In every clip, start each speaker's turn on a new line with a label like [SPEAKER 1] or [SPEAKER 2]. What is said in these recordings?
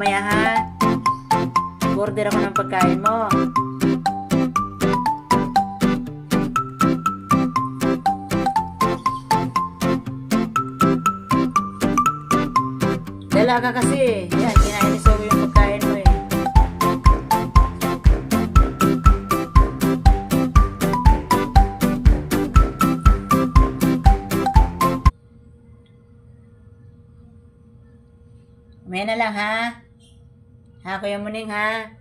[SPEAKER 1] mamaya ha. Order ako ng pagkain mo. Dalaga kasi. Yan, kinain ni Zoe yung pagkain mo eh. Mamaya na lang ha. Ha, Kuya Muning ha.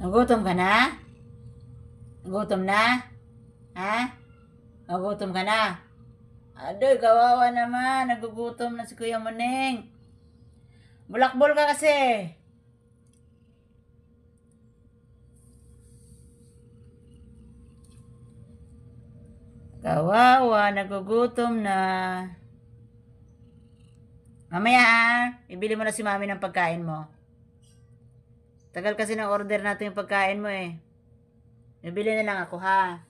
[SPEAKER 1] Nagutom ka na? Nagutom na? Ha? Nagutom ka na? Adoy, kawawa naman. Nagugutom na si Kuya Muning. Bulakbol ka kasi. Kawawa, nagugutom na. Mamaya ibili mo na si Mami ng pagkain mo. Tagal kasi na order natin yung pagkain mo eh. Ibili na lang ako ha.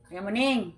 [SPEAKER 1] Kuya Muning.